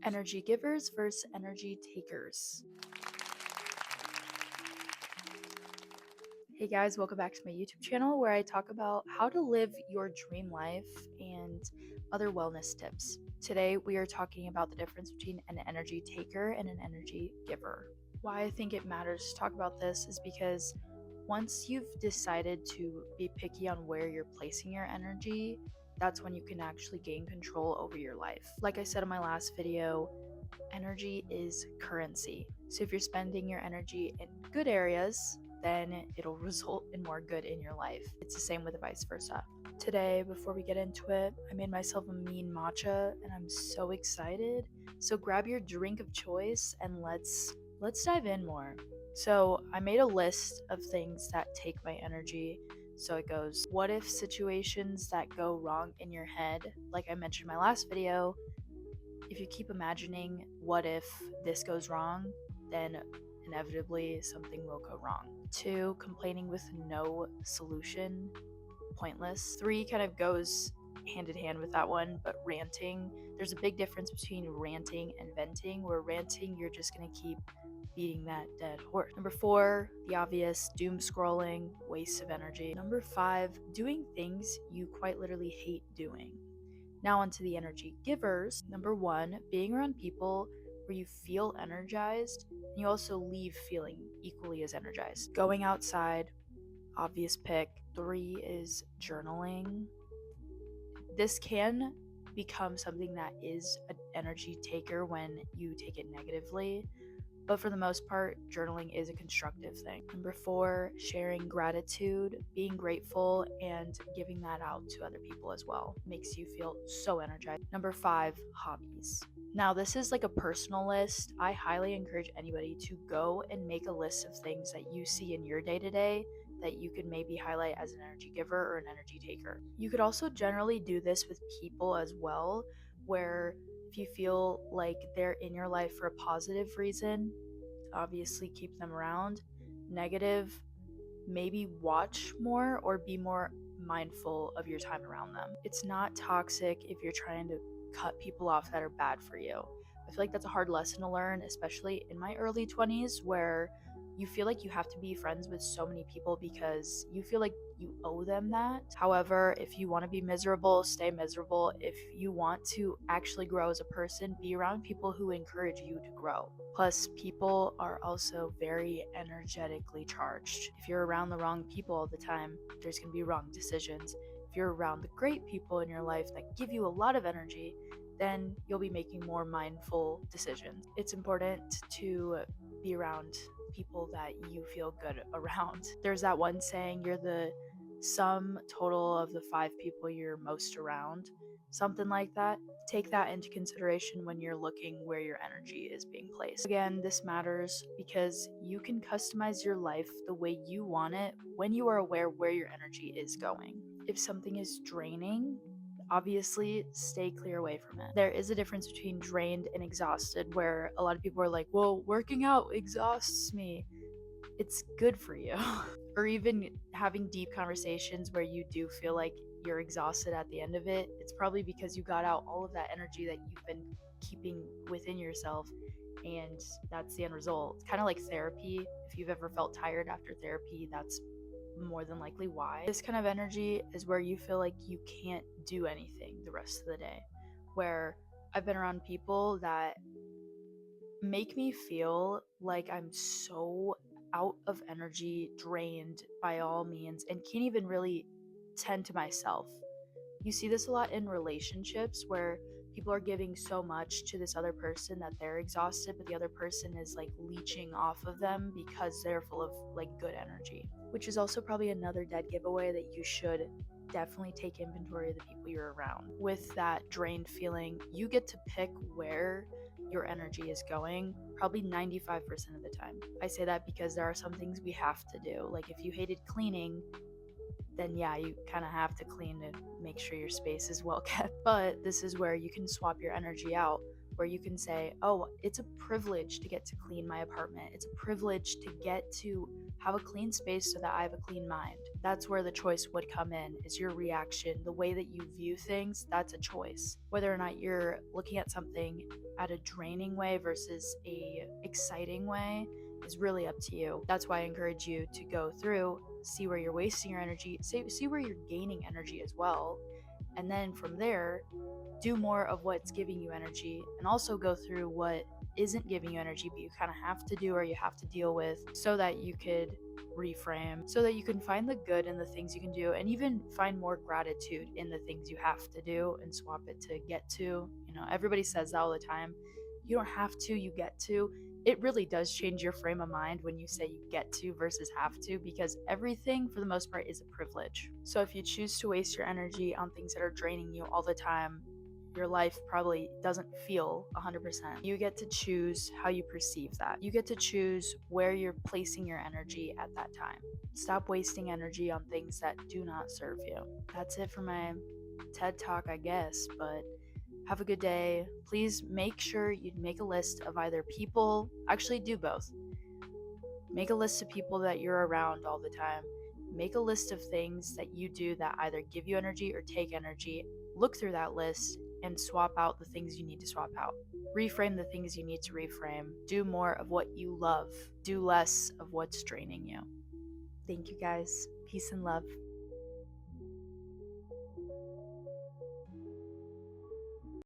Energy givers versus energy takers. Hey guys, welcome back to my YouTube channel where I talk about how to live your dream life and other wellness tips. Today we are talking about the difference between an energy taker and an energy giver. Why I think it matters to talk about this is because once you've decided to be picky on where you're placing your energy, that's when you can actually gain control over your life. Like I said in my last video, energy is currency. So if you're spending your energy in good areas, then it'll result in more good in your life. It's the same with vice versa. Today, before we get into it, I made myself a mean matcha and I'm so excited. So grab your drink of choice and let's dive in more. So I made a list of things that take my energy. So it goes, what if situations that go wrong in your head, like I mentioned in my last video, if you keep imagining what if this goes wrong, then inevitably something will go wrong. 2, complaining with no solution, pointless. 3 kind of goes hand in hand with that one, but ranting. There's a big difference between ranting and venting, where ranting, you're just going to keep beating that dead horse. Number 4, the obvious, doom scrolling, waste of energy. Number 5, doing things you quite literally hate doing. Now onto the energy givers. Number 1, being around people where you feel energized and you also leave feeling equally as energized. Going outside, obvious pick. 3 is journaling. This can become something that is an energy taker when you take it negatively, but for the most part, journaling is a constructive thing. Number 4, sharing gratitude, being grateful and giving that out to other people as well. Makes you feel so energized. Number 5, hobbies. Now, this is like a personal list. I highly encourage anybody to go and make a list of things that you see in your day-to-day that you could maybe highlight as an energy giver or an energy taker. You could also generally do this with people as well, where if you feel like they're in your life for a positive reason, obviously keep them around. Negative, maybe watch more or be more mindful of your time around them. It's not toxic if you're trying to cut people off that are bad for you. I feel like that's a hard lesson to learn, especially in my early 20s, where you feel like you have to be friends with so many people because you feel like you owe them that. However, if you want to be miserable, stay miserable. If you want to actually grow as a person, be around people who encourage you to grow. Plus, people are also very energetically charged. If you're around the wrong people all the time, there's going to be wrong decisions. If you're around the great people in your life that give you a lot of energy, then you'll be making more mindful decisions. It's important to be around people that you feel good around. There's that one saying, you're the sum total of the 5 people you're most around, something like that. Take that into consideration when you're looking where your energy is being placed. Again, this matters because you can customize your life the way you want it when you are aware where your energy is going. If something is draining, obviously stay clear away from it. There is a difference between drained and exhausted, where a lot of people are like, well, working out exhausts me. It's good for you. Or even having deep conversations where you do feel like you're exhausted at the end of it, it's probably because you got out all of that energy that you've been keeping within yourself, and that's the end result. It's kind of like therapy. If you've ever felt tired after therapy, that's more than likely why. This kind of energy is where you feel like you can't do anything the rest of the day, where I've been around people that make me feel like I'm so out of energy, drained by all means, and can't even really tend to myself. You see this a lot in relationships where people are giving so much to this other person that they're exhausted, but the other person is like leeching off of them because they're full of like good energy, which is also probably another dead giveaway that you should definitely take inventory of the people you're around. With that drained feeling, you get to pick where your energy is going probably 95% of the time. I say that because there are some things we have to do. Like if you hated cleaning, then yeah, you kind of have to clean to make sure your space is well kept. But this is where you can swap your energy out where you can say, oh, it's a privilege to get to clean my apartment. It's a privilege to get to have a clean space so that I have a clean mind. That's where the choice would come in, is your reaction, the way that you view things. That's a choice. Whether or not you're looking at something at a draining way versus a exciting way is really up to you. That's why I encourage you to go through, see where you're wasting your energy, see where you're gaining energy as well. And then from there, do more of what's giving you energy, and also go through what isn't giving you energy but you kind of have to do or you have to deal with, so that you could reframe, so that you can find the good in the things you can do, and even find more gratitude in the things you have to do and swap it to get to. Everybody says that all the time. You don't have to, you get to. It really does change your frame of mind when you say you get to versus have to, because everything for the most part is a privilege. So if you choose to waste your energy on things that are draining you all the time, your life probably doesn't feel 100%. You get to choose how you perceive that. You get to choose where you're placing your energy at that time. Stop wasting energy on things that do not serve you. That's it for my TED Talk, I guess, but have a good day. Please make sure you make a list of either people, actually do both. Make a list of people that you're around all the time. Make a list of things that you do that either give you energy or take energy. Look through that list and swap out the things you need to swap out. Reframe the things you need to reframe. Do more of what you love. Do less of what's draining you. Thank you guys. Peace and love.